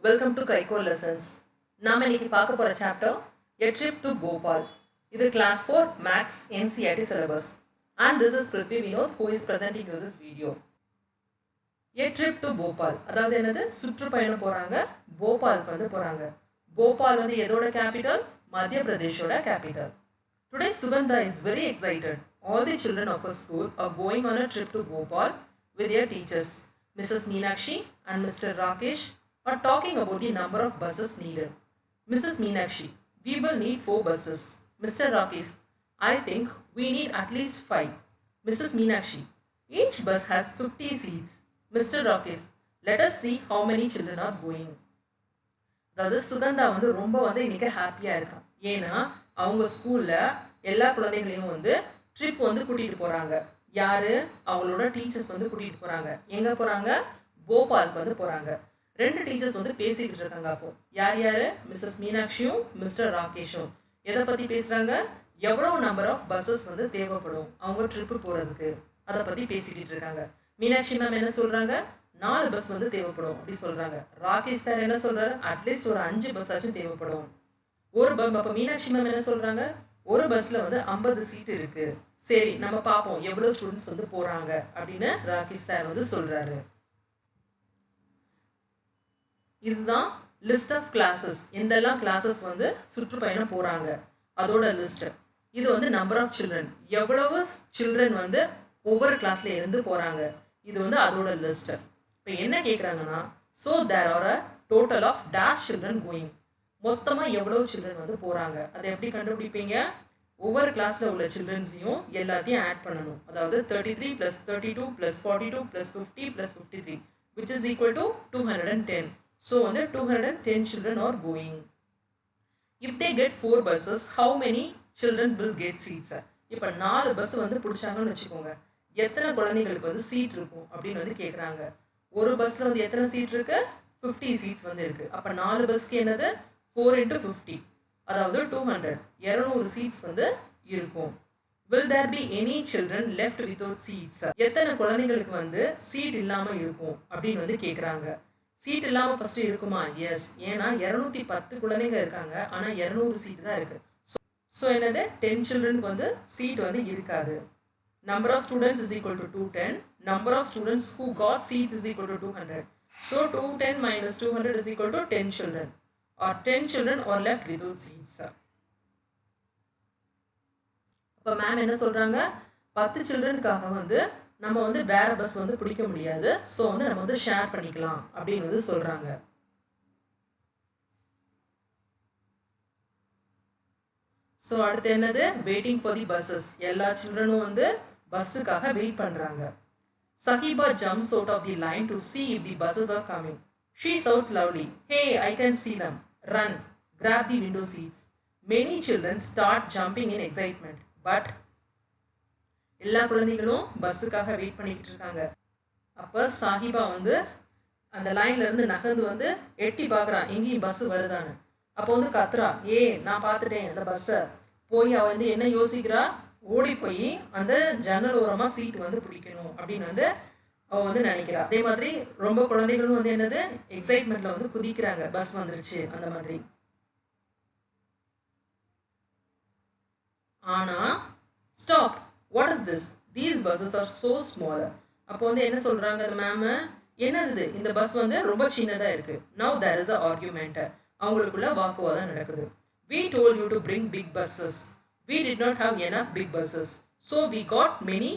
Welcome to Kaiko Lessons. நாம இன்னைக்கு பார்க்க போற chapter A Trip to Bhopal. இது class 4 Max NCERT syllabus. And this is Prithvi Vinod who is presenting you this video. A Trip to Bhopal. அதாவது என்னது சுற்றுப்பயணம் போறாங்க போபாலுக்கு வந்து போறாங்க. போபால் வந்து எதோட கேபிட்டல்? மத்திய பிரதேஷோட capital. Today Sugandha is very excited. All the children of her school are going on a trip to Bhopal with their teachers. Mrs. Meenakshi and Mr. Rakesh are talking about the number of buses needed. Mrs. Meenakshi, we will need 4 buses. Mr. Rakesh, I think we need at least 5. Mrs. Meenakshi, each bus has 50 seats. Mr. Rakesh, let us see how many children are going. அதாவது சுகந்தா வந்து ரொம்ப வந்து இன்னைக்கு ஹாப்பியாக இருக்கான். ஏன்னா அவங்க ஸ்கூலில் எல்லா குழந்தைகளையும் வந்து ட்ரிப் வந்து கூட்டிகிட்டு போகிறாங்க. யார்? அவங்களோட டீச்சர்ஸ் வந்து கூட்டிகிட்டு போகிறாங்க. எங்கே போகிறாங்க? போபாலுக்கு வந்து போகிறாங்க. 2 டீச்சர்ஸ் வந்து பேசிக்கிட்டு இருக்காங்க. அப்போ யார் யார்? மிஸ்ஸஸ் மீனாட்சியும் மிஸ்டர் ராகேஷும் எதை பற்றி பேசுகிறாங்க? எவ்வளோ நம்பர் ஆஃப் பஸ்ஸஸ் வந்து தேவைப்படும் அவங்க ட்ரிப்பு போகிறதுக்கு, அதை பற்றி பேசிக்கிட்டு இருக்காங்க. மீனாட்சி மேம் என்ன சொல்கிறாங்க? 4 பஸ் வந்து தேவைப்படும் அப்படி சொல்கிறாங்க. ராகேஷ் சார் என்ன சொல்கிறாரு? அட்லீஸ்ட் ஒரு 5 பஸ் ஆச்சும் தேவைப்படும். ஒரு அப்போ மீனாட்சி மேம் என்ன சொல்கிறாங்க? ஒரு பஸ்ஸில் வந்து 50 சீட் இருக்குது. சரி நம்ம பார்ப்போம் எவ்வளோ ஸ்டூடெண்ட்ஸ் வந்து போகிறாங்க அப்படின்னு ராகேஷ் சார் வந்து சொல்கிறாரு. இதுதான் லிஸ்ட் ஆஃப் கிளாஸஸ், எந்தெல்லாம் கிளாஸஸ் வந்து சுற்றுப்பயணம் போகிறாங்க அதோட லிஸ்ட். இது வந்து நம்பர் ஆஃப் சில்ட்ரன், எவ்வளவு சில்ட்ரன் வந்து ஒவ்வொரு கிளாஸ்ல இருந்து போகிறாங்க, இது வந்து அதோட லிஸ்ட். இப்போ என்ன கேட்குறாங்கன்னா, so there are a total of dash children going, மொத்தமாக எவ்வளோ சில்ட்ரன் வந்து போகிறாங்க. அதை எப்படி கண்டுபிடிப்பீங்க? ஒவ்வொரு கிளாஸில் உள்ள சில்ட்ரன்ஸையும் எல்லாத்தையும் ஆட் பண்ணணும். அதாவது 33 + 32 + 42 + 50 + 53 which is equal to 210. So, 210 children are going. If they get 4 buses, how many children will get seats? இப்போ 4 பஸ் வந்து பிடிச்சாங்கன்னு வச்சுக்கோங்க, எத்தனை குழந்தைங்களுக்கு வந்து சீட் இருக்கும் அப்படின்னு வந்து கேட்குறாங்க. ஒரு பஸ்ஸில் வந்து எத்தனை சீட் இருக்கு? 50 சீட்ஸ் வந்து இருக்கு. அப்போ 4 பஸ்க்கு என்னது? 4 × 50, அதாவது 200 சீட்ஸ் வந்து இருக்கும். Will there be any children left without seats? எத்தனை குழந்தைங்களுக்கு வந்து சீட் இல்லாமல் இருக்கும் அப்படின்னு வந்து கேட்குறாங்க. சீட் இல்லாமல் ஃபஸ்ட்டு இருக்குமா? எஸ். ஏன்னா 210 குழந்தைங்க இருக்காங்க, ஆனால் 200 சீட் தான் இருக்குது. ஸோ என்னது? 10 சில்ட்ரனுக்கு வந்து சீட் வந்து இருக்காது. Number of students is equal to 210. Number of students who got seats is equal to 200. So 210 - 200 is equal to 10 children, are 10 children are left without seats. இப்போ மேம் என்ன சொல்கிறாங்க? 10 சில்ட்ரனுக்காக வந்து நம்ம வந்து வேற பஸ் வந்து பிடிக்க முடியாது, ஸோ வந்து நம்ம வந்து ஷேர் பண்ணிக்கலாம் அப்படின்னு வந்து சொல்றாங்க. ஸோ அடுத்து என்னது? Waiting for the buses. எல்லா சில்ட்ரனும் வந்து பஸ்ஸுக்காக வெயிட் பண்றாங்க. Sahiba jumps out of the line to see if the buses are coming. She shouts loudly, "Hey, I can see them. Run, grab the window seats." Many children start jumping in excitement, but எல்லா குழந்தைகளும் பஸ்ஸுக்காக wait பண்ணிக்கிட்டு இருக்காங்க. அப்போ சாஹிபா வந்து அந்த லைன்ல இருந்து நகர்ந்து வந்து எட்டி பார்க்குறான், எங்கேயும் பஸ் வருதான்னு. அப்போ வந்து கத்துறா, நான் பார்த்துட்டேன் அந்த பஸ்ஸை. போய் அவள் வந்து என்ன யோசிக்கிறா? ஓடி போய் அந்த ஜன்னல் ஓரமாக சீட் வந்து பிடிக்கணும் அப்படின்னு வந்து அவள் வந்து நினைக்கிறா. அதே மாதிரி ரொம்ப குழந்தைகளும் வந்து என்னது எக்ஸைட்மெண்ட்ல வந்து குதிக்கிறாங்க, பஸ் வந்துருச்சு அந்த மாதிரி. ஆனா stop, what is this? These buses are so small. அப்போ வந்து என்ன சொல்றாங்க அந்த மேம்? என்னது இந்த பஸ் வந்து ரொம்ப சின்னதா இருக்கு. Now there is a argument. அவங்களுக்குள்ள வாக்குவாதம் நடக்குது. We told you to bring big buses. We did not have enough big buses. So we got mini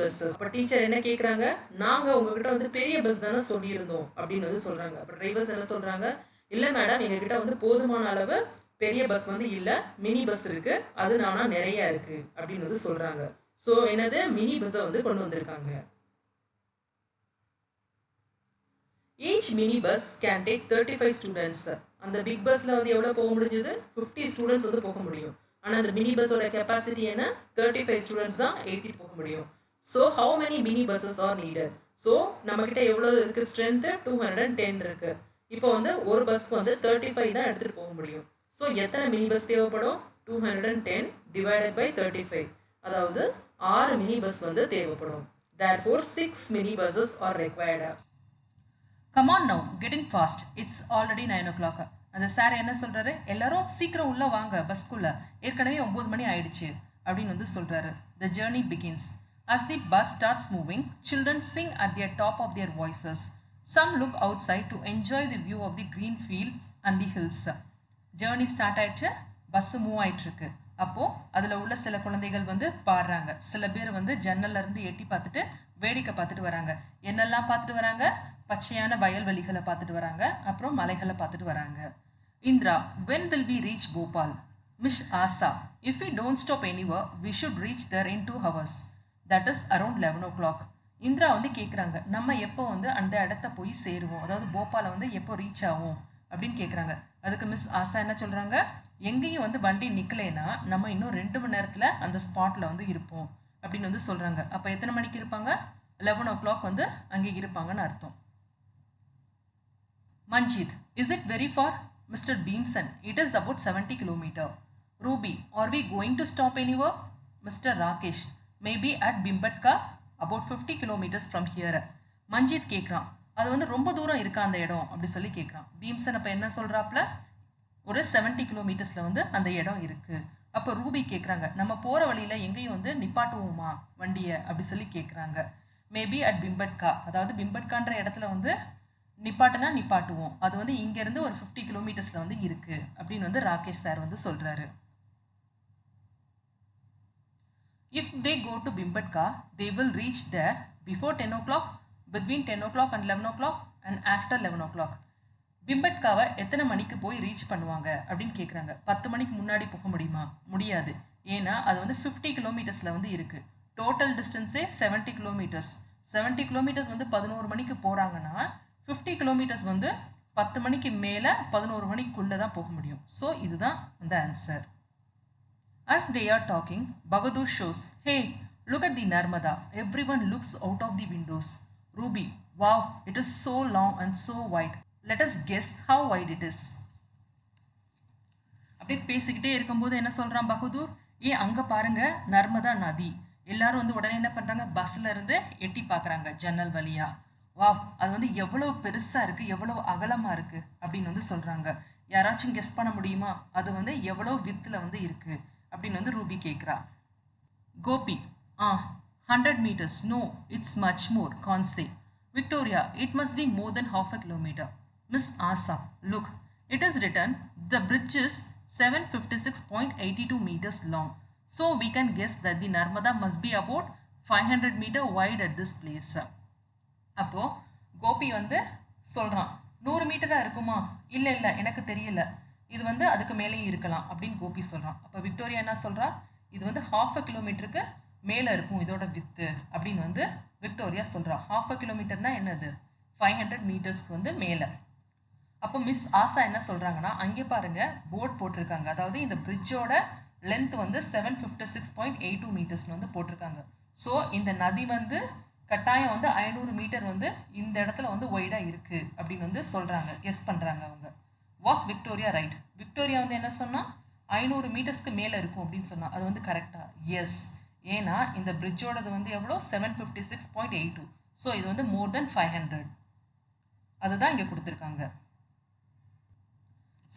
buses. அப்போ டீச்சர் என்ன கேட்குறாங்க? நாங்கள் உங்ககிட்ட வந்து பெரிய பஸ் தானே சொல்லியிருந்தோம் அப்படின்னு வந்து சொல்றாங்க. அப்போ டிரைவர்ஸ் என்ன சொல்றாங்க? இல்லை மேடம், எங்ககிட்ட வந்து போதுமான அளவு பெரிய பஸ் வந்து இல்லை, மினி பஸ் இருக்கு, அது நானா நிறைய இருக்கு அப்படின்னு வந்து சொல்றாங்க. ஸோ என்னது? மினி பஸ்ஸை வந்து கொண்டு வந்திருக்காங்க. Each mini bus can take 35 students. அந்த பிக் பஸ்ல வந்து எவ்வளோ போக முடிஞ்சது? 50 ஸ்டூடெண்ட்ஸ் வந்து போக முடியும். ஆனால் அந்த மினி பஸ்ஸோட கெப்பாசிட்டி என்ன? 35 ஸ்டூடெண்ட்ஸ் தான் ஏற்றிட்டு போக முடியும். So how many mini buses R needed? So நம்மக்கிட்ட எவ்வளோ இருக்கு? ஸ்ட்ரென்த்து 210 இருக்கு. இப்போ வந்து ஒரு பஸ்க்கு வந்து 35 தான் எடுத்துகிட்டு போக முடியும். ஸோ எத்தனை மினி பஸ் தேவைப்படும்? 210 divided by 35, அதாவது 6 மினி பஸ் வந்து தேவைப்படும். Therefore 6 mini buses are required. Come on now getting fast it's already 9 o'clock. அந்த சார் என்ன சொல்கிறாரு, எல்லாரும் சீக்கிரம் உள்ளே வாங்க பஸ்க்குள்ளே, ஏற்கனவே 9 மணி ஆயிடுச்சு அப்படின்னு வந்து சொல்கிறாரு. The journey begins. As the bus starts moving, children sing at the top of their voices. Some look outside to enjoy the view of the green fields and the hills. Journey start ஆயிடுச்சு, bus move ஆயிட்டுருக்கு. அப்போது அதில் உள்ள சில குழந்தைகள் வந்து பாடுறாங்க, சில பேர் வந்து ஜன்னல்லேருந்து எட்டி பார்த்துட்டு வேடிக்கை பார்த்துட்டு வராங்க. என்னெல்லாம் பார்த்துட்டு வராங்க? பச்சையான வயல்வெளிகளை பார்த்துட்டு வராங்க, அப்புறம் மலைகளை பார்த்துட்டு வராங்க. Indira, when will we reach Bhopal? Miss Asa, if we don't stop anywhere, we should reach there in 2 hours. That is around 11 o'clock. Indira வந்து கேட்குறாங்க, நம்ம எப்போ வந்து அந்த இடத்த போய் சேருவோம், அதாவது போபாலை வந்து எப்போ ரீச் ஆகும் அப்படின்னு கேட்குறாங்க. அதுக்கு மிஸ் ஆசா என்ன சொல்கிறாங்க, எங்கேயும் வந்து வண்டி நிற்கலைன்னா நம்ம இன்னும் 2 மணி நேரத்தில் அந்த ஸ்பாட்டில் வந்து இருப்போம் அப்படின்னு வந்து சொல்கிறாங்க. அப்போ எத்தனை மணிக்கு இருப்பாங்க? 11 o'clock வந்து அங்கே இருப்பாங்கன்னு அர்த்தம். Manjit, is it very far? Mr. Beamson, it is about 70 km. Ruby, are we going to stop anywhere? Mr. Rakesh, maybe at Bimbatka, about 50 kilometers from here. Manjit கேட்குறான், அது வந்து ரொம்ப தூரம் இருக்கா அந்த இடம் அப்படி சொல்லி கேட்குறான். பீம்சன் அப்போ என்ன சொல்கிறாப்புல, ஒரு 70 கிலோமீட்டர்ஸில் வந்து அந்த இடம் இருக்குது. அப்போ ரூபி கேட்குறாங்க, நம்ம போகிற வழியில் எங்கேயும் வந்து நிப்பாட்டுவோமா வண்டியை அப்படி சொல்லி கேட்குறாங்க. மேபி அட் பிம்பட்கா, அதாவது பிம்பட்கான்ற இடத்துல வந்து நிப்பாட்டுனா நிப்பாட்டுவோம், அது வந்து இங்கேருந்து ஒரு 50 கிலோமீட்டர்ஸில் வந்து இருக்குது அப்படின்னு வந்து ராகேஷ் சார் வந்து சொல்கிறாரு. If they go to Bimbatka, they will reach there before 10 o'clock, between 10 o'clock and 11 o'clock and after 11 o'clock. பிம்பட்காவை எத்தனை மணிக்கு போய் ரீச் பண்ணுவாங்க அப்படின்னு கேட்குறாங்க. 10 மணிக்கு முன்னாடி போக முடியுமா? முடியாது. ஏன்னா அது வந்து 50 கிலோமீட்டர்ஸில் வந்து இருக்குது. Total டிஸ்டன்ஸே 70 kilometres. 70 கிலோமீட்டர்ஸ் வந்து 11 மணிக்கு போகிறாங்கன்னா 50 கிலோமீட்டர்ஸ் வந்து 10 மணிக்கு மேலே 11 மணிக்குள்ளே தான் போக முடியும். ஸோ இதுதான் அந்த answer. As they are talking, Bagadur shows, hey, look at the Narmada. Everyone looks out of the windows. Ruby, wow, it is so long and so wide. Let us guess how wide it is. அப்படியே பேசிக்கிட்டே இருக்கும்போது என்ன சொல்கிறான் பகதூர், அங்கே பாருங்க நர்மதா நதி. எல்லாரும் வந்து உடனே என்ன பண்ணுறாங்க, பஸ்ஸில் இருந்து எட்டி பார்க்குறாங்க ஜன்னல் வழியாக. வாவ், அது வந்து எவ்வளோ பெருசாக இருக்குது, எவ்வளோ அகலமாக இருக்குது அப்படின்னு வந்து சொல்கிறாங்க. யாராச்சும் கெஸ் பண்ண முடியுமா அது வந்து எவ்வளோ வித்தில் வந்து இருக்குது அப்படின்னு வந்து ரூபி கேட்குறா. Gopi, 100 meters. No, it's much more, can't say. Victoria, it must be more than half a kilometer. Miss Asa, look, it is written, the bridge is 756.82 meters long. So we can guess that the Narmada must be about 500 meter wide at this place. அப்போ கோபி வந்து சொல்கிறான், 100 மீட்டராக இருக்குமா? இல்லை எனக்கு தெரியல, இது வந்து அதுக்கு மேலேயும் இருக்கலாம் அப்படின்னு கோபி சொல்கிறான். அப்போ விக்டோரியா என்ன சொல்கிறா, இது வந்து 1/2 கிலோமீட்டருக்கு மேலே இருக்கும் இதோட வித்து அப்படின்னு வந்து விக்டோரியா சொல்கிறா. 1/2 கிலோமீட்டர்னா என்னது, 500 மீட்டர்ஸ்க்கு வந்து மேலே. அப்போ மிஸ் ஆசா என்ன சொல்கிறாங்கன்னா, அங்கே பாருங்கள் போர்ட் போட்டிருக்காங்க, அதாவது இந்த பிரிட்ஜோட லென்த் வந்து 756.82 மீட்டர்ஸ்னு வந்து போட்டிருக்காங்க. ஸோ இந்த நதி வந்து கட்டாயம் வந்து 500 மீட்டர் வந்து இந்த இடத்துல வந்து ஒய்டாக இருக்குது அப்படின்னு வந்து சொல்கிறாங்க, கெஸ் பண்ணுறாங்க அவங்க. Was Victoria right? விக்டோரியா வந்து என்ன சொன்னால் 500 மீட்டர்ஸ்க்கு மேலே இருக்கும் அப்படின்னு சொன்னால் அது வந்து கரெக்டாக? எஸ், ஏன்னா இந்த பிரிட்ஜோடது வந்து எவ்வளோ, 756.82. ஸோ இது வந்து மோர் தென் 500. அதுதான் இங்கே கொடுத்துருக்காங்க.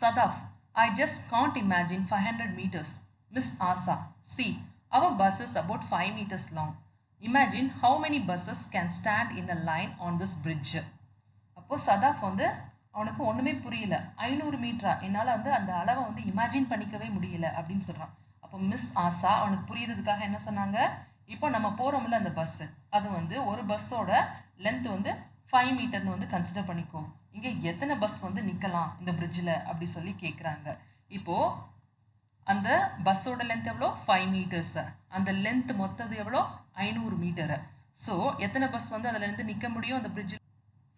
சதாஃப், I just can't imagine 500 meters. Miss Asa, see, our bus is about 5 meters long. Imagine how many buses can stand in a line on this bridge. அப்போ சதாஃப் வந்து அவனுக்கு ஒன்றுமே புரியல. 500 மீட்டரா, என்னால் வந்து அந்த அளவை வந்து இமேஜின் பண்ணிக்கவே முடியல அப்படின்னு சொல்கிறான். அப்போ மிஸ் ஆசா அவனுக்கு புரியுறதுக்காக என்ன சொன்னாங்க, இப்போ நம்ம போகிறோம்ல அந்த பஸ்ஸு, அது வந்து ஒரு பஸ்ஸோட லென்த் வந்து 5 மீட்டர்னு வந்து கன்சிடர் பண்ணிக்கோ, இங்கே எத்தனை பஸ் வந்து நிற்கலாம் இந்த பிரிட்ஜில் அப்படி சொல்லி கேட்குறாங்க. இப்போது அந்த பஸ்ஸோட லென்த் எவ்வளோ, 5 மீட்டர்ஸ். அந்த லென்த் மொத்தது எவ்வளோ, 500 மீட்டரு. ஸோ எத்தனை பஸ் வந்து அதிலேருந்து நிற்க முடியும் அந்த பிரிட்ஜில்,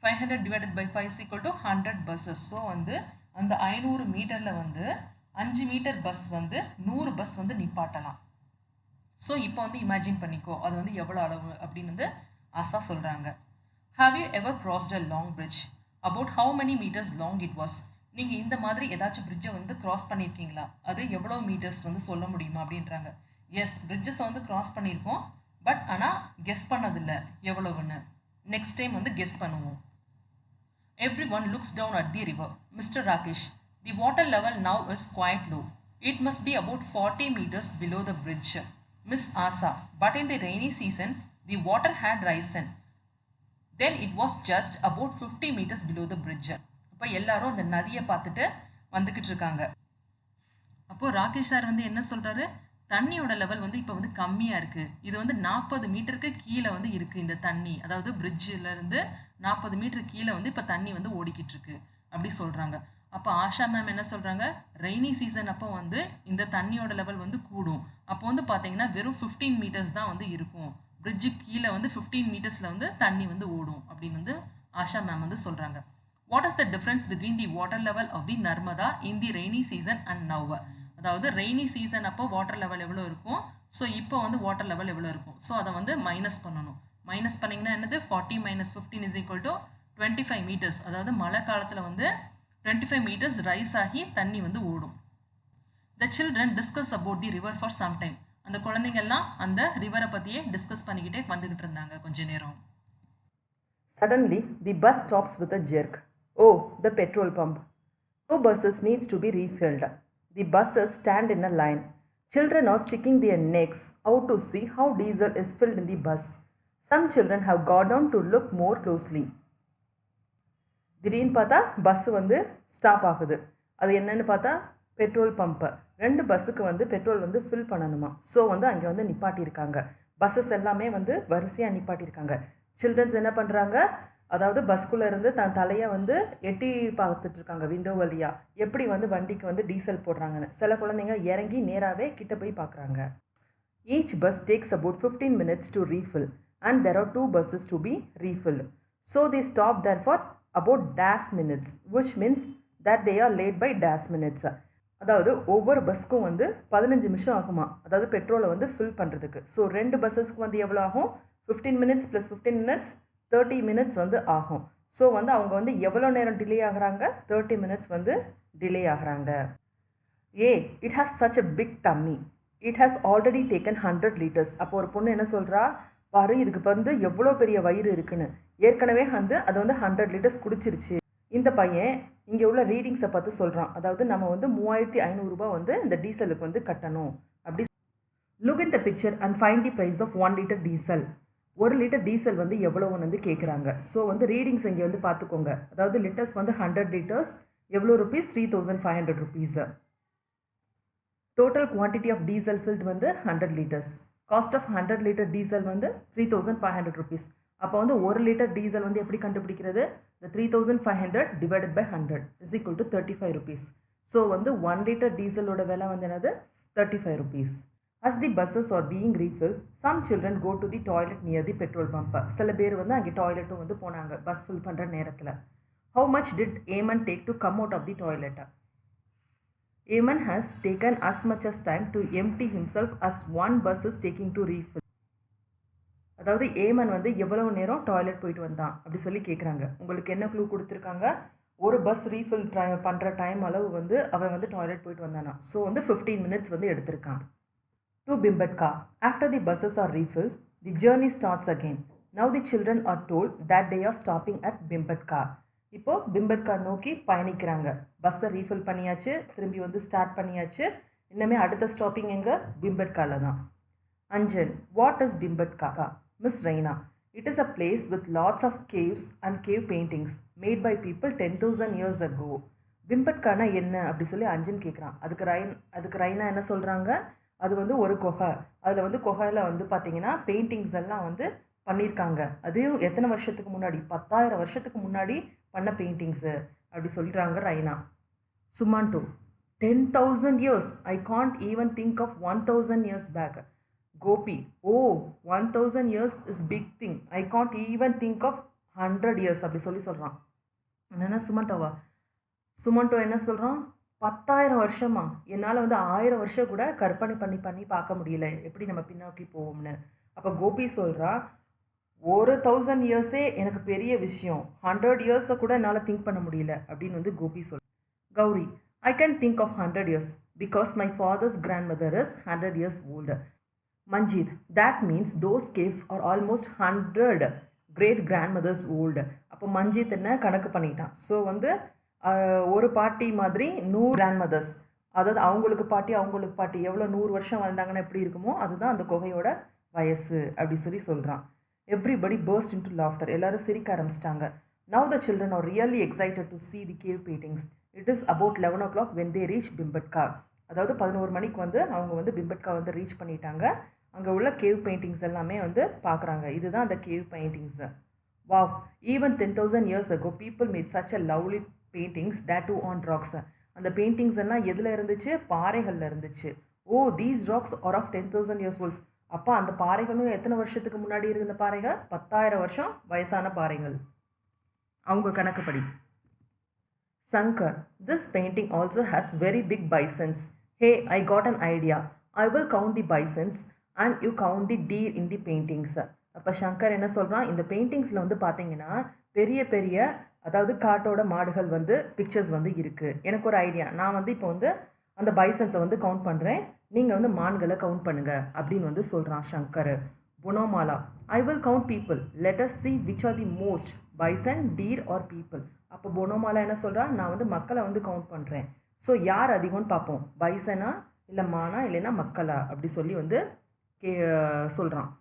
500 divided by 5 is equal to 100 buses. So வந்து அந்த 500 மீட்டரில் வந்து 5 மீட்டர் பஸ் வந்து 100 பஸ் வந்து நிப்பாட்டலாம். ஸோ இப்போ வந்து இமேஜின் பண்ணிக்கோ அது வந்து எவ்வளோ அளவு அப்படின்னு வந்து ஆசா சொல்கிறாங்க. Have you ever crossed a long bridge? About how many meters long it was? நீங்கள் இந்த மாதிரி ஏதாச்சும் பிரிட்ஜை வந்து க்ராஸ் பண்ணியிருக்கீங்களா, அது எவ்வளோ மீட்டர்ஸ் வந்து சொல்ல முடியுமா அப்படின்றாங்க. எஸ், பிரிட்ஜஸை வந்து க்ராஸ் பண்ணியிருக்கோம், பட் ஆனால் கெஸ் பண்ணதில்லை எவ்வளவுன்னு. நெக்ஸ்ட் டைம் வந்து கெஸ் பண்ணுவோம். Everyone looks down at the river. Mr. Rakesh, the water level now is quite low. It must be about 40 meters below the bridge. Miss Asa, but in the rainy season, the water had risen. Then it was just about 50 meters below the bridge. அப்போ எல்லாரும் அந்த நதியை பார்த்துட்டு வந்துக்கிட்டு இருக்காங்க. அப்போது Rakesh sir வந்து என்ன சொல்கிறாரு, தண்ணியோட லெவல் வந்து இப்போ வந்து கம்மியாக இருக்குது. இது வந்து 40 மீட்டருக்கு கீழே வந்து இருக்குது இந்த தண்ணி. அதாவது பிரிட்ஜிலேருந்து 40 மீட்டர் கீழே வந்து இப்போ தண்ணி வந்து ஓடிக்கிட்டு இருக்கு அப்படி சொல்கிறாங்க. அப்போ ஆஷா மேம் என்ன சொல்கிறாங்க, ரெய்னி சீசன் அப்போ வந்து இந்த தண்ணியோட லெவல் வந்து கூடும். அப்போ வந்து பார்த்தீங்கன்னா வெறும் 15 மீட்டர்ஸ் தான் வந்து இருக்கும். பிரிட்ஜுக்கு கீழே வந்து 15 மீட்டர்ஸில் வந்து தண்ணி வந்து ஓடும் அப்படின்னு வந்து ஆஷா மேம் வந்து சொல்கிறாங்க. What is the difference between the water level of the Narmada in the rainy season and now? அதாவது ரெய்னி சீசன் அப்போ வாட்டர் லெவல் எவ்வளோ இருக்கும், ஸோ இப்போ வந்து வாட்டர் லெவல் எவ்வளோ இருக்கும், ஸோ அதை வந்து மைனஸ் பண்ணணும். மைனஸ் பண்ணிங்கன்னா என்னது, 40 minus 15 is equal to 25 meters. அதாவது மழை காலத்தில் வந்து 25 meters ரைஸ் ஆகி தண்ணி வந்து ஓடும். The children discuss about the river for some time. அந்த குழந்தைங்கள்லாம் அந்த ரிவரை பற்றியே டிஸ்கஸ் பண்ணிக்கிட்டே வந்துக்கிட்டு இருந்தாங்க கொஞ்ச நேரம். Suddenly, the bus stops with a jerk. Oh, the petrol pump. 2 buses needs to be refilled. The buses stand in a line. Children are sticking their necks out to see how diesel is filled in the bus. Some children have got down to look more closely. திடீர்னு பார்த்தா bus வந்து stop ஆகுது. அது என்னன்னு பார்த்தா petrol pump. 2 பஸ்ஸுக்கு வந்து petrol வந்து ஃபில் பண்ணணுமா. ஸோ வந்து அங்கே வந்து நிப்பாட்டியிருக்காங்க. பஸ்ஸஸ் எல்லாமே வந்து வரிசையாக நிப்பாட்டியிருக்காங்க. சில்ட்ரன்ஸ் என்ன பண்ணுறாங்க, அதாவது பஸ்குள்ளே இருந்து தன் தலையை வந்து எட்டி பார்த்துட்ருக்காங்க விண்டோ வழியாக, எப்படி வந்து வண்டிக்கு வந்து டீசல் போடுறாங்கன்னு. சில குழந்தைங்க இறங்கி நேராகவே கிட்ட போய் பார்க்குறாங்க. Each bus takes about 15 minutes to refill and there are 2 buses to be refilled. So they stop there for about dash minutes, which means that they are late by dash minutes. அதாவது ஒவ்வொரு பஸ்க்கும் வந்து 15 நிமிஷம் ஆகுமா, அதாவது பெட்ரோலை வந்து fill பண்ணுறதுக்கு. So 2 பஸ்ஸஸ்க்கு வந்து எவ்வளோ ஆகும், 15 minutes + 15 minutes 30 minutes வந்து ஆகும். ஸோ வந்து அவங்க வந்து எவ்வளோ நேரம் டிலே ஆகுறாங்க, 30 minutes வந்து டிலே ஆகுறாங்க. It has such a big tummy, it has already taken 100 liters. அப்போ ஒரு பொண்ணு என்ன சொல்கிறா, பாரு இதுக்கு வந்து எவ்வளோ பெரிய வயிறு இருக்குன்னு, ஏற்கனவே வந்து அது வந்து 100 liters குடிச்சிருச்சு. இந்த பையன் இங்கே உள்ள ரீடிங்ஸை பார்த்து சொல்கிறான், அதாவது நம்ம வந்து 3500 ரூபாய் வந்து இந்த டீசலுக்கு வந்து கட்டணும் அப்படி. Look in the picture and find the price of 1 liter diesel. 1 liter diesel வந்து எவ்வளோன்னு வந்து கேட்குறாங்க. ஸோ வந்து ரீடிங்ஸ் இங்கே வந்து பார்த்துக்கோங்க. அதாவது லிட்டர்ஸ் வந்து 100 liters எவ்வளோ rupees, 3500 rupees. Total quantity of diesel filled வந்து 100 liters. Cost of 100 liter diesel வந்து 3500 rupees. அப்போ வந்து 1 liter டீசல் வந்து எப்படி கண்டுபிடிக்கிறது, the 3500 divided by 100 is equal to 35 rupees. So வந்து 1 liter டீசலோட விலை வந்து என்னது, 35 rupees. As the buses are being refilled, some children go to the toilet near the petrol pump. சில பேர் வந்து அங்கே டாய்லெட்டும் வந்து போனாங்க பஸ் ஃபில் பண்ணுற நேரத்தில். How much did Aman take to come out of the toilet? Aman has taken as much as time to empty himself as 1 bus is taking to refill. அதாவது Yemen வந்து எவ்வளவு நேரம் டாய்லெட் போயிட்டு வந்தான் அப்படி சொல்லி கேட்குறாங்க. உங்களுக்கு என்ன க்ளூ கொடுத்துருக்காங்க, ஒரு பஸ் ரீஃபில் பண்ணுற டைம் அளவு வந்து அவன் வந்து டாய்லெட் போயிட்டு வந்தானா. ஸோ வந்து 15 minutes வந்து எடுத்திருக்கான். To Bhimbetka. After the buses are refilled, the journey starts again. Now the children are told that they are stopping at Bhimbetka. இப்போ பிம்பட்கா நோக்கி பயணிக்கிறாங்க. பஸ்ஸை ரீஃபில் பண்ணியாச்சு, திரும்பி வந்து ஸ்டார்ட் பண்ணியாச்சு. இன்னமே அடுத்த ஸ்டாப்பிங் எங்கே, பிம்பட்காவில் தான். Anjan, what is Bhimbetka? Miss Raina, it is a place with lots of caves and cave paintings made by people 10,000 years ago. பிம்பட்கானா என்ன அப்படி சொல்லி அஞ்சன் கேட்குறான். அதுக்கு ரைனா என்ன சொல்கிறாங்க, அது வந்து ஒரு குகை, அதில் வந்து குகையில் வந்து பார்த்தீங்கன்னா பெயிண்டிங்ஸ் எல்லாம் வந்து பண்ணியிருக்காங்க. அதையும் எத்தனை வருஷத்துக்கு முன்னாடி, 10,000 வருஷத்துக்கு முன்னாடி பண்ண பெயிண்டிங்ஸு அப்படி சொல்கிறாங்க Raina. சுமான்டோ, 10,000 years, I can't even think of 1,000 years back. Gopi, oh 1,000 years is big thing, I can't even think of 100 years அப்படி சொல்கிறான். என்னென்னா சுமண்டோ என்ன சொல்கிறான், 10,000 வருஷமா, என்னால் வந்து 1000 வருஷம் கூட கற்பனை பண்ணி பார்க்க முடியல எப்படி நம்ம பின்னோக்கி போவோம்னு. அப்போ கோபி சொல்கிறான், 1,000 years எனக்கு பெரிய விஷயம், 100 years கூட என்னால் திங்க் பண்ண முடியல அப்படின்னு வந்து கோபி சொல்கிறான். Gowri, I can think of 100 years because my father's grandmother is 100 years old. Manjit, that means those caves are almost 100 great grandmothers old. அப்போ மஞ்சித் என்ன கணக்கு பண்ணிட்டான். ஸோ வந்து ஒரு பாட்டி மாதிரி 100 கிராண்ட் மதர்ஸ், அதாவது அவங்களுக்கு பாட்டி எவ்வளோ 100 வருஷம் வாழ்ந்தாங்கன்னா எப்படி இருக்குமோ அதுதான் அந்த குகையோட வயசு அப்படி சொல்கிறான். எவ்ரிபடி பர்ஸ்ட் இன்டு லாஃப்டர், எல்லாரும் சிரிக்க ஆரம்பிச்சிட்டாங்க. Now the children are really excited to see the cave paintings. It is about 11 o'clock when they reach Bhimbetka. அதாவது 11 மணிக்கு வந்து அவங்க வந்து பிம்பட்கா வந்து ரீச் பண்ணிட்டாங்க. அங்கே உள்ள கேவ் பெயிண்டிங்ஸ் எல்லாமே வந்து பார்க்குறாங்க. இதுதான் அந்த cave paintings. Wow, even 10,000 years ago, people made such a lovely paintings, that too on rocks. அந்த பெயிண்டிங்ஸ் எல்லாம் எதில் இருந்துச்சு? பாறைகளில் இருந்துச்சு. Oh, these rocks are of 10,000 years old. அப்போ அந்த பாறைகளும் எத்தனை வருஷத்துக்கு முன்னாடி இருந்த பாறைகள்? 10,000 வருஷம் வயசான பாறைகள் அவங்க கணக்குப்படி. Sankar, this painting also has very big bisons. Hey, I got an idea. I will count the bisons and you count the deer in the paintings. அப்போ சங்கர் என்ன சொல்கிறான், இந்த பெயிண்டிங்ஸில் வந்து பார்த்தீங்கன்னா பெரிய பெரிய அதாவது காட்டோட மாடுகள் வந்து பிக்சர்ஸ் வந்து இருக்குது. எனக்கு ஒரு ஐடியா, நான் வந்து இப்போ வந்து அந்த பைசன்ஸை வந்து கவுண்ட் பண்ணுறேன், நீங்கள் வந்து மான்களை கவுண்ட் பண்ணுங்கள் அப்படின்னு வந்து சொல்கிறான் சங்கர். புனோமாலா, I will count people, let us see which are the most bison, deer or people. அப்போ புனோமாலா என்ன சொல்கிறா, நான் வந்து மக்களை வந்து கவுண்ட் பண்ணுறேன், ஸோ யார் அதிகம்னு பார்ப்போம், பைசனா இல்லை மானா இல்லைன்னா மக்களா அப்படி சொல்லி வந்து சொல்கிறான்.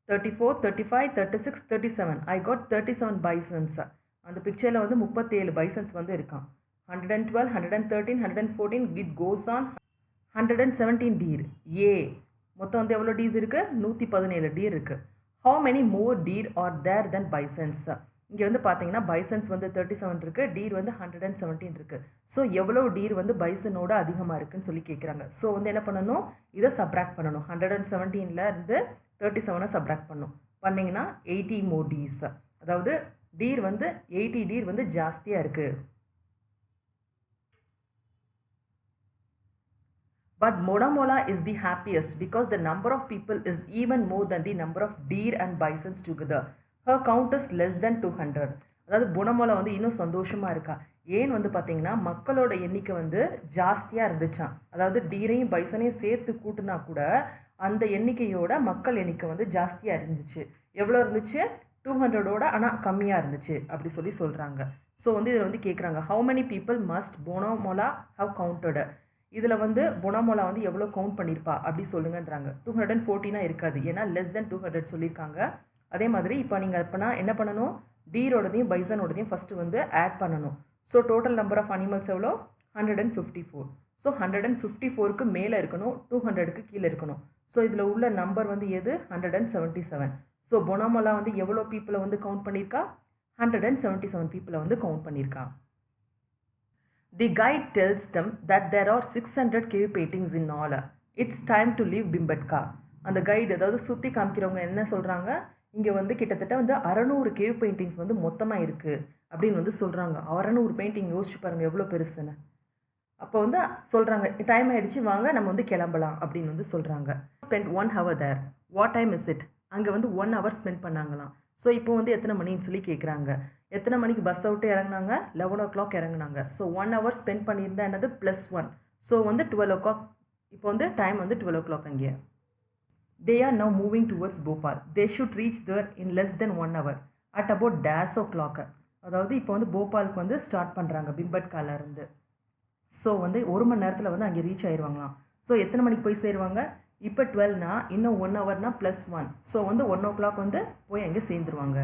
34, 35, 36, 37. I got 37 bisons. அந்த பிக்சரில் வந்து 37 பைசன்ஸ் வந்து இருக்கான். 112, 113, 114, it goes on. 117 deer. ஏ மொத்தம் வந்து எவ்வளோ டீஸ் இருக்குது? 117 டீர் இருக்குது. How many more deer are there than bisons? இங்கே வந்து பார்த்தீங்கன்னா பைசன்ஸ் வந்து 37 இருக்குது, டீர் வந்து 117 இருக்குது. ஸோ எவ்வளோ டீர் வந்து பைசனோட அதிகமாக இருக்குதுன்னு சொல்லி கேட்குறாங்க. ஸோ வந்து என்ன பண்ணணும், இதை சப்ராக்ட் பண்ணணும். 117ல் இருந்து 37 சப்ராக்ட் பண்ணணும். பண்ணிங்கன்னா 80 more deers. அதாவது டீர் வந்து 80 டீர் வந்து ஜாஸ்தியாக இருக்குது. But Modamola is the happiest because the number of people is even more than the number of deer and bisons together. Her count is less than 200. அதாவது புனமோலா வந்து இன்னும் சந்தோஷமாக இருக்கா. ஏன் வந்து பார்த்தீங்கன்னா மக்களோட எண்ணிக்கை வந்து ஜாஸ்தியாக இருந்துச்சான். அதாவது டீரையும் பைசனையும் சேர்த்து கூட்டினா கூட அந்த எண்ணிக்கையோட மக்கள் எண்ணிக்கை வந்து ஜாஸ்தியாக இருந்துச்சு. எவ்வளோ இருந்துச்சு? 200ஓட ஆனால் கம்மியாக இருந்துச்சு அப்படி சொல்லி சொல்கிறாங்க. ஸோ வந்து இதில் வந்து கேட்குறாங்க, ஹவு மெனி பீப்புள் மஸ்ட் புனமோலா ஹவ் கவுண்டடு. இதில் வந்து புனமோலா வந்து எவ்வளோ கவுண்ட் பண்ணியிருப்பா அப்படி சொல்லுங்கன்றாங்க. 214 இருக்காது, ஏன்னா லெஸ் தென் 200 சொல்லியிருக்காங்க. அதே மாதிரி இப்போ நீங்கள் அப்போனா என்ன பண்ணணும், டீரோடதையும் பைசனோடதையும் ஃபஸ்ட்டு வந்து ஆட் பண்ணணும். So total number of animals எவ்வளோ? 154. ஸோ 154க்கு மேலே இருக்கணும், 200க்கு கீழே இருக்கணும். ஸோ இதில் உள்ள நம்பர் வந்து எது? 177. ஸோ புனமோலா வந்து எவ்வளோ பீப்புளை வந்து கவுண்ட் பண்ணியிருக்கா? 177 பீப்புளை வந்து கவுண்ட் பண்ணியிருக்கா. The guide tells them that there are 600 cave paintings in all. It's time to leave Bhimbetka. அந்த கைடு அதாவது சுற்றி காமிக்கிறவங்க என்ன சொல்கிறாங்க, இங்கே வந்து கிட்டத்தட்ட வந்து 600 கேவ் பெயிண்டிங்ஸ் வந்து மொத்தமாக இருக்குது அப்படின்னு வந்து சொல்கிறாங்க. 600 பெயிண்டிங் யோசிச்சு பாருங்கள் எவ்வளோ பெருசுன்னு. அப்போ வந்து சொல்கிறாங்க, டைம் ஆகிடுச்சு, வாங்க நம்ம வந்து கிளம்பலாம் அப்படின்னு வந்து சொல்கிறாங்க. Spend 1 hour there. What time is it? அங்கே வந்து 1 hour ஸ்பெண்ட் பண்ணாங்களாம். ஸோ இப்போ வந்து எத்தனை மணின்னு சொல்லி கேட்குறாங்க. எத்தனை மணிக்கு பஸ் அவுட்டு இறங்குனாங்க? 11 o'clock இறங்குனாங்க. ஸோ 1 hour ஸ்பெண்ட் பண்ணியிருந்தா என்னது? +1. ஸோ வந்து 12 o'clock. இப்போ வந்து டைம் வந்து 12 o'clock அங்கே. They are now moving towards Bhopal. They should reach there in less than 1 hour at about -o'clock. அதாவது இப்போ வந்து போபாலுக்கு வந்து ஸ்டார்ட் பண்ணுறாங்க பிம்பட்காலேருந்து. ஸோ வந்து 1 மணி நேரத்தில் வந்து அங்கே ரீச் ஆயிடுவாங்களாம். ஸோ எத்தனை மணிக்கு போய் சேருவாங்க? இப்போ 12னா இன்னும் 1 hourனா +1. ஸோ வந்து 1 o'clock வந்து போய் அங்கே சேர்ந்துருவாங்க.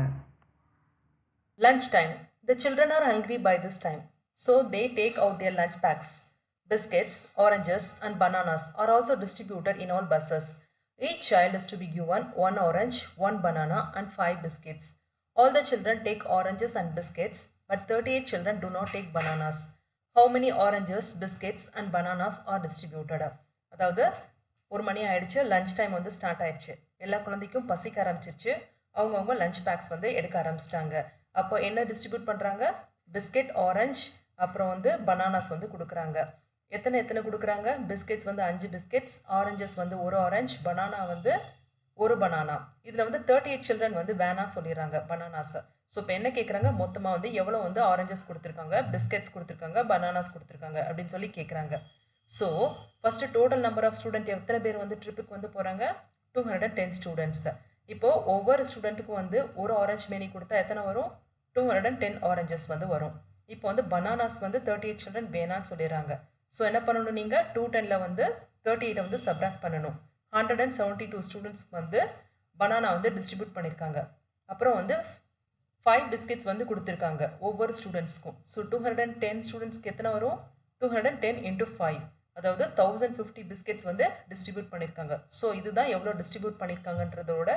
Lunch time. The children are hungry by this time, so they take out their lunch packs. Biscuits, oranges and bananas are also distributed in all buses. Each child is to be given 1 orange, 1 banana and 5 biscuits. All the children take oranges and biscuits, but 38 children do not take bananas. How many oranges, biscuits and bananas are distributed? அதாவது 1 மணி ஆயிடுச்சு, lunch time வந்து start ஆயிடுச்சு. எல்லா குழந்தைக்கும் பசிக்க ஆரம்பிச்சிருச்சு. அவங்கவுங்க lunch packs வந்து எடுக்க ஆரம்பிச்சிட்டாங்க. அப்போ என்ன டிஸ்ட்ரிபியூட் பண்ணுறாங்க? பிஸ்கெட், ஆரஞ்ச், அப்புறம் வந்து பனானாஸ் வந்து கொடுக்குறாங்க. எத்தனை கொடுக்குறாங்க? பிஸ்கெட்ஸ் வந்து 5 பிஸ்கெட்ஸ், ஆரஞ்சஸ் வந்து 1 ஆரஞ்ச், பனானா வந்து 1 பனானா. இதில் வந்து 38 சில்ட்ரன் வந்து வேணாம் சொல்லிடுறாங்க பனானாஸை. ஸோ இப்போ என்ன கேட்குறாங்க, மொத்தமாக வந்து எவ்வளோ வந்து ஆரஞ்சஸ் கொடுத்துருக்காங்க, பிஸ்கெட்ஸ் கொடுத்துருக்காங்க, பனானாஸ் கொடுத்துருக்காங்க அப்படின்னு சொல்லி கேட்குறாங்க. So first total number of student எத்தனை பேர் வந்து ட்ரிப்புக்கு வந்து போகிறாங்க? 210 ஸ்டூடெண்ட்ஸ். இப்போது ஒவ்வொரு ஸ்டூடெண்ட்டுக்கும் வந்து ஒரு ஆரஞ்ச் மேனி கொடுத்தா எத்தனை வரும்? 210 ஆரஞ்சஸ் வந்து வரும். இப்போ வந்து பனானாஸ் வந்து 38 சில்ட்ரன் வேணான்னு சொல்லிடுறாங்க. ஸோ என்ன பண்ணணும், நீங்கள் 210ல் வந்து 38 வந்து சப்ராக்ட் பண்ணணும். 172 ஸ்டூடெண்ட்ஸ்க்கு வந்து பனானா வந்து டிஸ்ட்ரிபியூட் பண்ணியிருக்காங்க. அப்புறம் வந்து 5 பிஸ்கெட்ஸ் வந்து கொடுத்துருக்காங்க ஒவ்வொரு ஸ்டூடெண்ட்ஸ்க்கும். ஸோ 210 ஸ்டூடெண்ட்ஸ்க்கு எத்தனை வரும்? 210 × 5, அதாவது 1050 பிஸ்கெட்ஸ் வந்து டிஸ்ட்ரிபியூட் பண்ணியிருக்காங்க. ஸோ இதுதான் எவ்வளோ டிஸ்ட்ரிபியூட் பண்ணியிருக்காங்கன்றதோட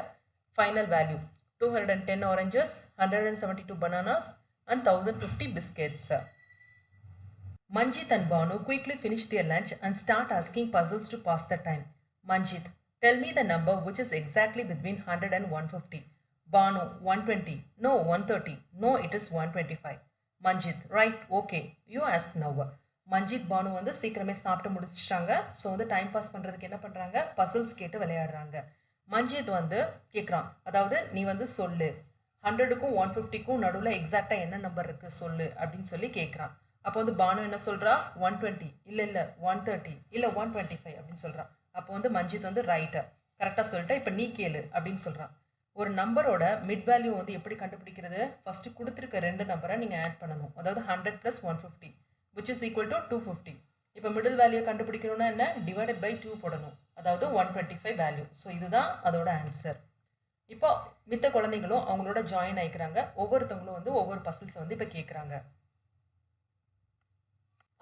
final value. 210 oranges, 172 bananas and 1050 biscuits. Manjit and Banu quickly finish their lunch and start asking puzzles to pass the time. Manjit, tell me the number which is exactly between 100 and 150. Banu, 120. No, 130. No, it is 125. Manjit, right, okay. You ask now. Manjit Banu வந்து சீக்கிரமே சாப்பிட்டு முடிச்சிட்டாங்க. So வந்து time pass பண்ணுறதுக்கு என்ன பண்ணுறாங்க, puzzles கேட்டு விளையாடுறாங்க. மஞ்சித் வந்து கேட்குறான், அதாவது நீ வந்து சொல்லு 100க்கும் 150க்கும் நடுவில் எக்ஸாக்டாக என்ன நம்பர் இருக்குது சொல்லு அப்படின்னு சொல்லி கேட்குறான். அப்போ வந்து பானு என்ன சொல்கிறா, 120, இல்லை 130, இல்லை 125 அப்படின்னு சொல்கிறான். அப்போ வந்து மஞ்சித் வந்து ரைட்டு கரெக்டாக சொல்லிட்டு இப்போ நீ கேளு அப்படின்னு சொல்கிறான். ஒரு நம்பரோட மிட் வேல்யூ வந்து எப்படி கண்டுபிடிக்கிறது, ஃபஸ்ட்டு கொடுத்துருக்க ரெண்டு நம்பரை நீங்கள் ஆட் பண்ணணும். அதாவது 100 + 150 which is equal to 250. இப்போ மிடில் வேல்யூ கண்டுபிடிக்கணும்னா என்ன, டிவைடட் பை 2 போடணும், அதாவது 125 வேல்யூ. ஸோ இதுதான் அதோட ஆன்சர். இப்போ மித்த குழந்தைங்களும் அவங்களோட ஜாயின் ஆகிக்கிறாங்க. ஒவ்வொருத்தவங்களும் வந்து ஒவ்வொரு பசில்ஸை வந்து இப்போ கேட்குறாங்க.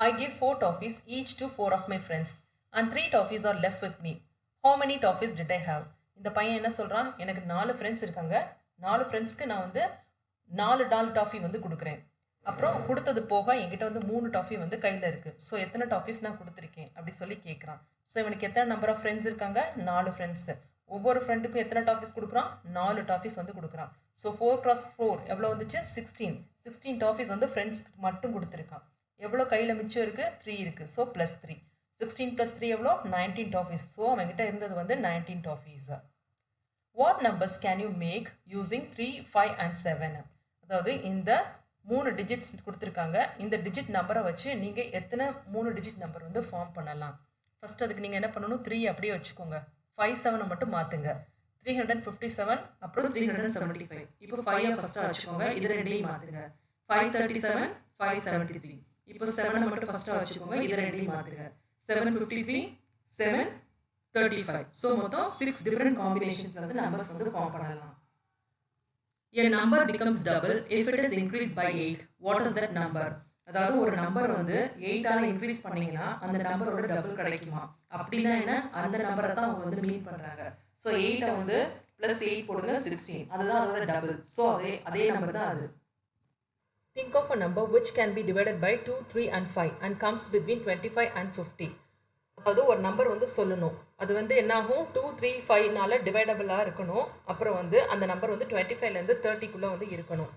I give 4 toffees each to 4 of my friends and 3 toffees are left with me. How many toffees did I have? இந்த பையன் என்ன சொல்கிறான், எனக்கு 4 ஃப்ரெண்ட்ஸ் இருக்காங்க, 4 ஃப்ரெண்ட்ஸ்க்கு நான் வந்து 4 டாஃபி வந்து கொடுக்குறேன். அப்புறம் கொடுத்தது போக என்கிட்ட வந்து 3 டாஃபி வந்து கையில் இருக்குது. ஸோ எத்தனை டாஃபீஸ் நான் கொடுத்துருக்கேன் அப்படி சொல்லி கேட்குறான். ஸோ இவனுக்கு எத்தனை நம்பர் ஆஃப் ஃப்ரெண்ட்ஸ் இருக்காங்க, 4 ஃப்ரெண்ட்ஸு. ஒவ்வொரு ஃப்ரெண்டுக்கும் எத்தனை டாஃபீஸ் கொடுக்குறான், 4 டாஃபீஸ் வந்து கொடுக்குறான். ஸோ 4 × 4 எவ்வளோ வந்துச்சு, 16 டாஃபீஸ் வந்து ஃப்ரெண்ட்ஸ்க்கு மட்டும் கொடுத்துருக்கான். எவ்வளோ கையில் மிச்சம் இருக்குது, 3 இருக்குது. ஸோ +3, 16 + 3 எவ்வளோ, 19 டாஃபீஸ். ஸோ அவங்ககிட்ட இருந்தது வந்து 19 toffees. What numbers can you make using 3, 5 and 7? அதாவது இந்த 3 டிஜிட்ஸ் கொடுத்துருக்காங்க. இந்த டிஜிட் நம்பரை வச்சு நீங்கள் எத்தனை 3 டிஜிட் நம்பர் வந்து ஃபார்ம் பண்ணலாம். ஃபஸ்ட் அதுக்கு நீங்கள் என்ன பண்ணணும், 3 அப்படியே வச்சுக்கோங்க, 5, 7 மட்டும் மாற்றுங்க. 357 அப்புறம் 375. இப்போ 5 ஃபஸ்ட்டாக வச்சுக்கோங்க, இது ரெண்டையும் மாற்றுங்க. 537, 573. இப்போ 7 மட்டும் ஃபஸ்ட்டாக வச்சுக்கோங்க, இது ரெண்டையும் மாற்றுங்க. 753, 735. ஸோ மொத்தம் 6 டிஃப்ரெண்ட் காம்பினேஷன்ஸ் வந்து நம்பர்ஸ் வந்து ஃபார்ம் பண்ணலாம். A number becomes double if it is increased by 8. What is that number? அதாவது ஒரு நம்பர் வந்து 8ஆல் இன்க்ரீஸ் பண்ணிங்கன்னா அந்த நம்பரோட டபுள் கிடைக்குமா அப்படின்னா என்ன, அந்த நம்பரை தான் அவங்க வந்து மீன் பண்ணுறாங்க. ஸோ 8 வந்து +8 போடுங்க 16, அதுதான் அதோட டபுள். ஸோ அதே நம்பர் தான் அது. Think of a number which can be divided by 2, 3 and 5 and comes between 25 and 50. அதாவது ஒரு நம்பர் வந்து சொல்லணும், அது வந்து என்னாகும், 2, 3, 5னால டிவைடபிளாக இருக்கணும். அப்புறம் வந்து அந்த நம்பர் வந்து 25லேருந்து 30க்குள்ளே வந்து இருக்கணும்.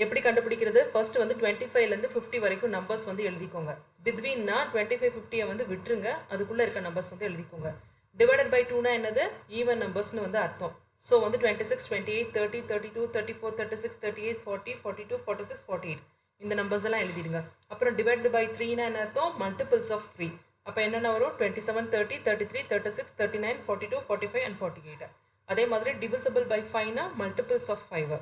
எப்படி கண்டுபிடிக்கிறது, ஃபர்ஸ்ட் வந்து 25லேருந்து 50 வரைக்கும் நம்பர்ஸ் வந்து எழுதிக்கோங்க. பிட்வீன்னா 25, 50 வந்து விட்டுருங்க, அதுக்குள்ளே இருக்க நம்பர்ஸ் வந்து எழுதிக்கோங்க. டிவைடட் பை 2னா என்னது, ஈவன் நம்பர்ஸ்னு வந்து அர்த்தம். ஸோ வந்து 26, 28, 30, 32, 34, 36, 38, 40, 42, 46, 48 இந்த நம்பர்ஸ் எல்லாம் எழுதிடுங்க. அப்புறம் டிவைட் பை 3னா என்ன அர்த்தம், மல்டிபிள்ஸ் ஆஃப் 3. அப்போ என்னென்ன வரும், 27, 30, 33, 36, 39, 42, 45 and 48. அதே மாதிரி டிவிசிபிள் பை 5னா மல்டிபிள்ஸ் ஆஃப் 5,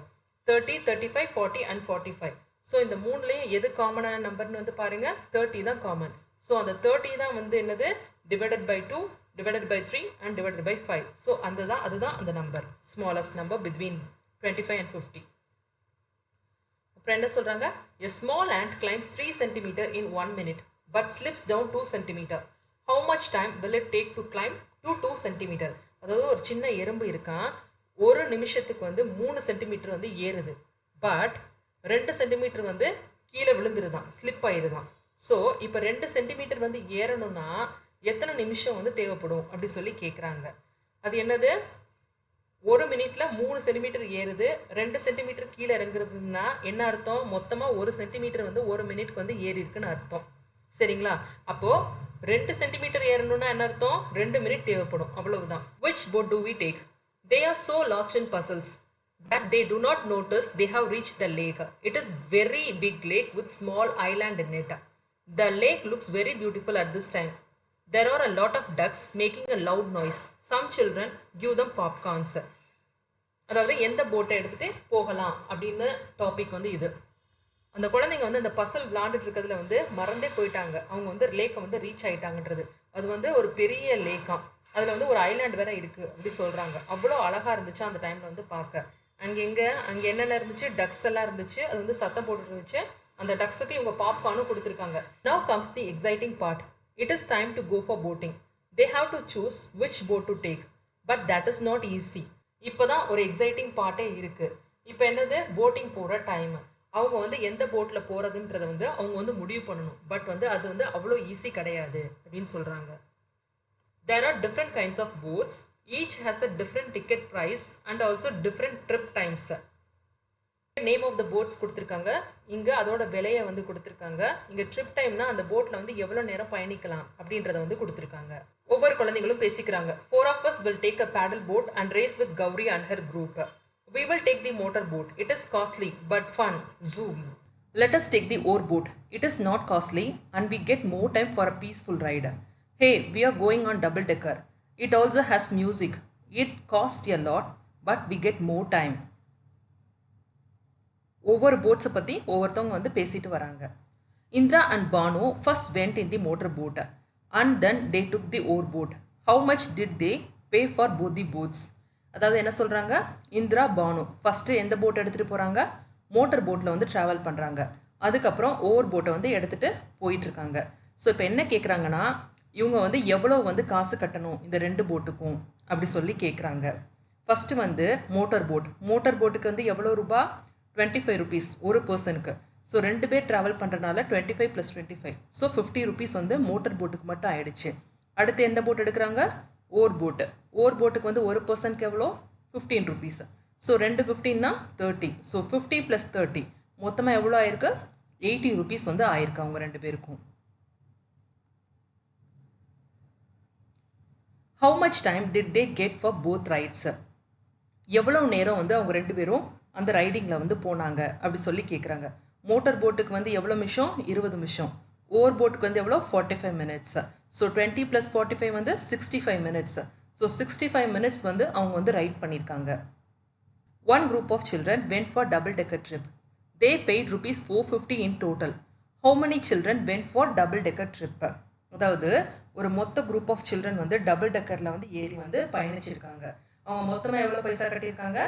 30, 35, 40 and 45. ஸோ இந்த மூணுலேயும் எது காமனான நம்பர்னு வந்து பாருங்கள், 30 தான் காமன். ஸோ அந்த 30 தான் வந்து என்னது, divided by 2, divided by 3 and divided by 5. So அதுதான் அந்த நம்பர், ஸ்மாலஸ்ட் நம்பர் பிட்வீன் 25 and 50. அப்புறம் என்ன சொல்கிறாங்க, a small ant climbs 3 cm in 1 minute but slips down 2 cm. How much time will it take to climb to 2 cm? அதாவது ஒரு சின்ன எறும்பு இருக்கான், ஒரு நிமிஷத்துக்கு வந்து 3 சென்டிமீட்டர் வந்து ஏறுது, பட் 2 சென்டிமீட்டர் வந்து கீழே விழுந்துருதான், ஸ்லிப் ஆயிருதான். ஸோ இப்போ 2 சென்டிமீட்டர் வந்து ஏறணும்னா எத்தனை நிமிஷம் வந்து தேவைப்படும் அப்படி சொல்லி கேட்குறாங்க. அது என்னது, ஒரு மினிட்ல 3 சென்டிமீட்டர் ஏறுது, 2 சென்டிமீட்டர் கீழே இறங்குறதுன்னா என்ன அர்த்தம், மொத்தமாக 1 சென்டிமீட்டர் வந்து 1 மினிட்க்கு வந்து ஏறி இருக்குன்னு அர்த்தம். சரிங்களா, அப்போது 2 சென்டிமீட்டர் ஏறணும்னா என்ன அர்த்தம், 2 மினிட் தேவைப்படும், அவ்வளவுதான். Which boat do we take? They are so lost in puzzles that they do not notice they have reached the lake. It is very big lake with small island in it. The lake looks very beautiful at this time. There are a lot of ducks making a loud noise. Some children give them popcorns. அதாவது எந்த போட்டை எடுத்துகிட்டு போகலாம் அப்படின்னு topic வந்து இது. அந்த குழந்தைங்க வந்து அந்த பசல் விளாண்டுட்டு இருக்கிறதுல வந்து மறந்தே போயிட்டாங்க. அவங்க வந்து லேக்கை வந்து ரீச் ஆகிட்டாங்கன்றது. அது வந்து ஒரு பெரிய லேக்காம். அதில் வந்து ஒரு ஐலாண்ட் வேறு இருக்குது அப்படி சொல்கிறாங்க. அவ்வளோ அழகாக இருந்துச்சு அந்த டைமில் வந்து பார்க்க. அங்கே என்னென்ன இருந்துச்சு, டக்ஸ் எல்லாம் இருந்துச்சு. அது வந்து சத்தம் போட்டுட்டு இருந்துச்சு. அந்த டக்ஸுக்கு இவங்க பாப்கார்னும் கொடுத்துருக்காங்க. Now comes the exciting part. It is time to go for boating. They have to choose which boat to take. But that is not easy. இப்போ தான் ஒரு எக்ஸைட்டிங் பார்ட்டே இருக்குது. இப்போ என்னது, போட்டிங் போகிற டைமு. அவங்க வந்து எந்த போட்டில் போகிறதுன்றதை வந்து அவங்க வந்து முடிவு பண்ணணும். பட் வந்து அது வந்து அவ்வளோ ஈஸி கிடையாது அப்படின்னு சொல்கிறாங்க. There are different kinds of boats. Each has a different ticket price and also different trip times. Name of the boats கொடுத்துருக்காங்க. இங்கே அதோட விலையை வந்து கொடுத்துருக்காங்க. இங்கே ட்ரிப் டைம்னா அந்த போட்டில் வந்து எவ்வளோ நேரம் பயணிக்கலாம் அப்படின்றத வந்து கொடுத்துருக்காங்க. ஒவ்வொரு குழந்தைங்களும் பேசிக்கிறாங்க. 4 of us will take a paddle boat and race with Gauri and her group. We will take the motor boat. It is costly but fun. Zoom. Let us take the oar boat. It is not costly and we get more time for a peaceful ride. Hey, we are going on double decker. It also has music. It costs a lot but we get more time. ஒவ்வொரு போட்ஸை பற்றி ஒவ்வொருத்தவங்க வந்து பேசிட்டு வராங்க. Indira and Banu first went in the motor boat and then they took the oar boat. How much did they pay for both the boats? அதாவது என்ன சொல்கிறாங்க, Indira Banu first எந்த போட் எடுத்துகிட்டு போகிறாங்க, மோட்டர் போட்டில் வந்து ட்ராவல் பண்ணுறாங்க. அதுக்கப்புறம் ஓவர் போட்டை வந்து எடுத்துகிட்டு போயிட்டுருக்காங்க. ஸோ இப்போ என்ன கேட்குறாங்கன்னா, இவங்க வந்து எவ்வளோ வந்து காசு கட்டணும் இந்த 2 போட்டுக்கும் அப்படி சொல்லி கேட்குறாங்க. ஃபஸ்ட்டு வந்து மோட்டர் போட்டுக்கு வந்து எவ்வளோ ரூபா, 25 rupees ஒரு பர்சனுக்கு. ஸோ 2 பேர் ட்ராவல் பண்ணுறதுனால 25 + 25, ஸோ 50 rupees வந்து மோட்டர் போட்டுக்கு மட்டும் ஆயிடுச்சு. அடுத்து எந்த போட் எடுக்கிறாங்க, ஓர் போட்டுக்கு வந்து ஒரு பர்சனுக்கு எவ்வளோ, 15 rupees. ஸோ 2 15னா 30, ஸோ 50 + 30 மொத்தமாக எவ்வளோ ஆயிருக்கு, 80 rupees வந்து ஆயிருக்கு அவங்க 2 பேருக்கும். How much time did they get for both rides? எவ்வளோ நேரம் வந்து அவங்க 2 பேரும் அந்த ரைடிங்கில் வந்து போனாங்க அப்படி சொல்லி கேட்குறாங்க. மோட்டர் போட்டுக்கு வந்து எவ்வளோ நிமிஷம், 20 நிமிஷம். ஓவர் போட்டுக்கு வந்து எவ்வளோ, 45 minutes. ஸோ 20 + 45 வந்து 65 minutes. ஸோ 65 minutes வந்து அவங்க வந்து ரைட் பண்ணியிருக்காங்க. One group of children went for double decker trip. They paid rupees 450 in total. How many children went for double decker trip? அதாவது ஒரு மொத்த குரூப் ஆஃப் சில்ட்ரன் வந்து double டெக்கரில் வந்து ஏறி வந்து பயணிச்சிருக்காங்க. அவங்க மொத்தமாக எவ்வளோ பைசா கட்டியிருக்காங்க,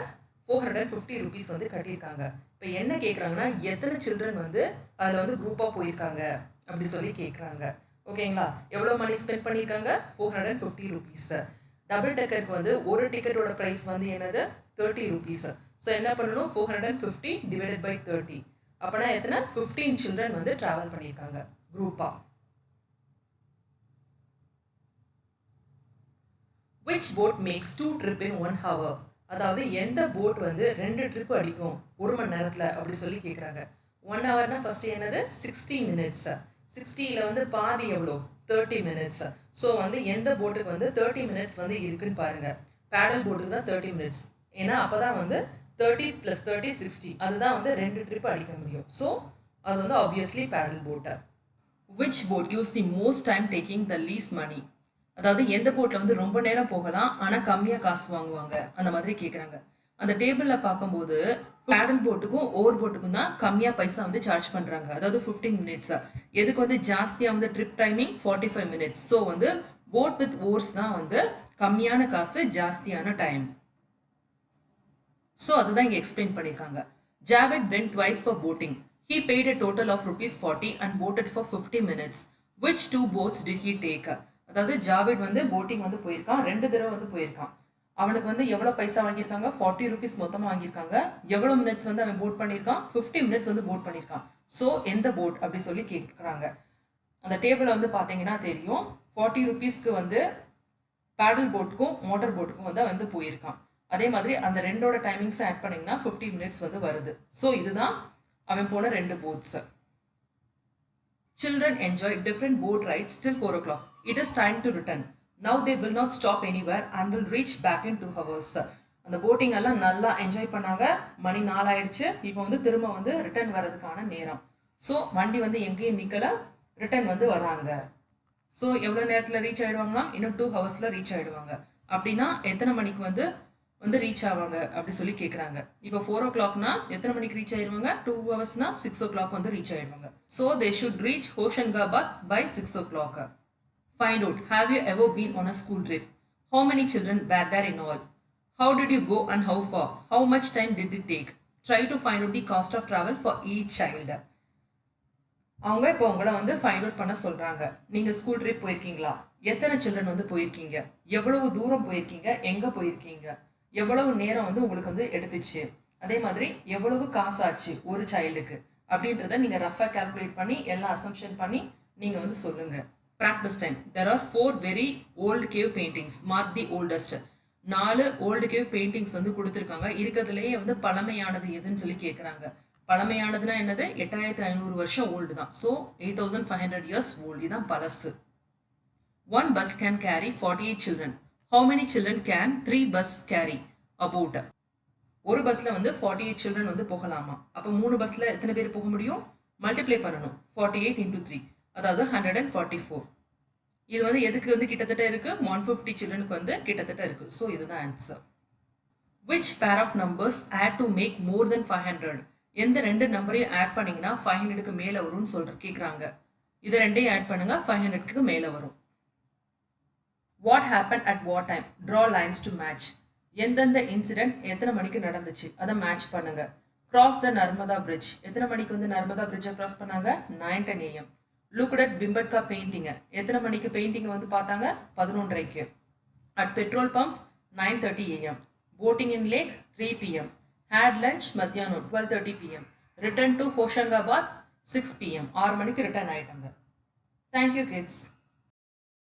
450 rupees வந்து கட்டியிருக்காங்க. இப்போ என்ன கேட்குறாங்கன்னா, எத்தனை சில்ட்ரன் வந்து அதில் வந்து குரூப்பாக போயிருக்காங்க அப்படி சொல்லி கேட்குறாங்க. ஓகேங்களா, எவ்வளோ மணி ஸ்பெண்ட் பண்ணியிருக்காங்க, 450 rupees. டபுள் டெக்கருக்கு வந்து ஒரு டிக்கெட்டோட ப்ரைஸ் வந்து என்னது, 30 rupees. ஸோ என்ன பண்ணணும், 450 / 30. அப்போனா எத்தனை, 15 சில்ட்ரன் வந்து ட்ராவல் பண்ணியிருக்காங்க குரூப்பாக. Which boat makes 2 trips in 1 hour? அதாவது எந்த போட் வந்து 2 ட்ரிப் அடிக்கும் 1 மணி நேரத்தில் அப்படி சொல்லி கேட்குறாங்க. 1 ஹவர்னா ஃபஸ்ட்டு என்னது, 60 minutes. 60ல் வந்து பாதி எவ்வளோ, 30 minutes. ஸோ வந்து எந்த போட்டுக்கு வந்து 30 minutes வந்து இருக்குன்னு பாருங்கள். பேடல் போட்டுக்கு தான் 30 minutes. ஏன்னா அப்போ தான் வந்து 30 + 30 60, அதுதான் வந்து 2 ட்ரிப் அடிக்க முடியும். ஸோ அது வந்து ஆப்வியஸ்லி பேடல் போட்டு. Which boat gives the most time taking the least money? அதாவது எந்த போட்டில் வந்து ரொம்ப நேரம் போகலாம் ஆனால் கம்மியாக காசு வாங்குவாங்க அந்த மாதிரி கேட்குறாங்க. அந்த டேபிளில் பார்க்கும்போது பேடல் போட்டுக்கும் ஓவர் போட்டுக்கும் தான் கம்மியாக பைசா வந்து சார்ஜ் பண்ணுறாங்க. அதாவது 15 minutes. எதுக்கு வந்து ஜாஸ்தியாக வந்து ட்ரிப் டைமிங் 45 minutes. ஸோ வந்து போட் வித் ஓர்ஸ் தான் வந்து கம்மியான காசு, ஜாஸ்தியான டைம். ஸோ அதுதான் இங்கே எக்ஸ்பிளைன் பண்ணியிருக்காங்க. ஜாவேட் went twice for boating. He paid a total of ₹40 and boated for 50 minutes. Which 2 boats did he take? அதாவது ஜாவேட் வந்து போட்டிங் வந்து போயிருக்கான், 2 தடவை வந்து போயிருக்கான். அவனுக்கு வந்து எவ்வளோ பைசா வாங்கியிருக்காங்க, 40 rupees மொத்தமாக வாங்கியிருக்காங்க. எவ்வளோ மினிட்ஸ் வந்து அவன் போட் பண்ணியிருக்கான், 50 minutes வந்து போட் பண்ணியிருக்கான். ஸோ எந்த போட் அப்படி சொல்லி கேட்குறாங்க. அந்த டேபிளில் வந்து பார்த்தீங்கன்னா தெரியும், 40 rupeesக்கு வந்து பேடல் போட்டுக்கும் மோட்டர் போட்டுக்கும் வந்து போயிருக்கான். அதே மாதிரி அந்த 2ஓட டைமிங்ஸை ஆட் பண்ணிங்கன்னா 50 minutes வந்து வருது. ஸோ இதுதான் அவன் போன 2 bots. Children enjoy different boat rides till 4 o'clock. It is time to return. Now they will not stop anywhere and will reach back in 2 hours. அந்த போட்டிங் எல்லாம் நல்லா என்ஜாய் பண்ணாங்க. மணி 4 ஆயிடுச்சு. இப்போ வந்து திரும்ப வந்து ரிட்டர்ன் வர்றதுக்கான நேரம். ஸோ வண்டி வந்து எங்கேயும் நிற்கல, ரிட்டர்ன் வந்து வராங்க. ஸோ எவ்வளோ நேரத்தில் ரீச் ஆகிடுவாங்கன்னா, இன்னும் 2 hours ரீச் ஆகிடுவாங்க. அப்படின்னா எத்தனை மணிக்கு வந்து வந்து ரீச் ஆவாங்க அப்படி சொல்லி கேட்குறாங்க. இப்போ 4 o'clockனா எத்தனை மணிக்கு ரீச் ஆயிடுவாங்க? 2 ஹவர்ஸ்னா 6 o'clock வந்து ரீச் ஆயிடுவாங்க. So they should reach Hoshangabad by 6 o'clock. Find out, have you ever been on a school trip? How many children were there in all? How did you go and how far? How much time did it take? Try to find out the cost of travel for each child. அவங்க இப்போ உங்களை வந்து find out பண்ண சொல்கிறாங்க. நீங்கள் school trip போயிருக்கீங்களா? எத்தனை children வந்து போயிருக்கீங்க? எவ்வளவு தூரம் போயிருக்கீங்க? எங்கே போயிருக்கீங்க? எவ்வளவு நேரம் வந்து உங்களுக்கு வந்து எடுத்துச்சு? அதே மாதிரி எவ்வளவு காசு ஆச்சு ஒரு சைல்டுக்கு அப்படின்றத நீங்கள் ரஃபாக கால்குலேட் பண்ணி எல்லாம் அசம்ஷன் பண்ணி நீங்கள் வந்து சொல்லுங்கள். Practice time. There are 4 very old cave paintings. Mark the oldest. 4 old cave paintings வந்து கொடுத்துருக்காங்க. இருக்கிறதுலேயே வந்து பழமையானது எதுன்னு சொல்லி கேட்குறாங்க. பழமையானதுன்னா என்னது? 8500 வருஷம் ஓல்டு தான். So 8500 years old. இதுதான் பழசு. 1 bus can carry 48 children. How many children can 3 bus carry? About. ஒரு பஸ்ல வந்து 48 children வந்து போகலாமா? அப்போ 3 பஸ்ல எத்தனை பேர் போக முடியும்? மல்டிப்ளை பண்ணணும். 48 into 3, அதாவது 144. இது வந்து எதுக்கு வந்து கிட்டத்தட்ட இருக்கு? 150 childrenக்கு வந்து கிட்டத்தட்ட இருக்கு. ஸோ இதுதான் answer. Which pair of numbers add to make more than 500? எந்த 2 நம்பரையும் ஆட் பண்ணீங்கன்னா 500க்கு மேலே வரும்னு கேட்குறாங்க. இது ரெண்டையும் ஆட் பண்ணுங்க, 500க்கு மேலே வரும். What happened at what time? Draw lines to match. எந்தெந்த இன்சிடென்ட் எத்தனை மணிக்கு நடந்துச்சு அதை மேட்ச் பண்ணுங்க. Cross the Narmada Bridge. எத்தனை மணிக்கு வந்து நர்மதா பிரிட்ஜை கிராஸ் பண்ணாங்க? 9:10 AM. Looked at Bimbetka painting. எத்தனை மணிக்கு பெயிண்டிங் வந்து பார்த்தாங்க? 11:30க்கு. At petrol pump 9:30 AM. Boating in lake 3 PM. Had lunch மத்தியானம் 12:30 PM. Return to Hoshangabad 6 PM. 6 மணிக்கு ரிட்டர்ன் ஆயிட்டாங்க. Thank you kids.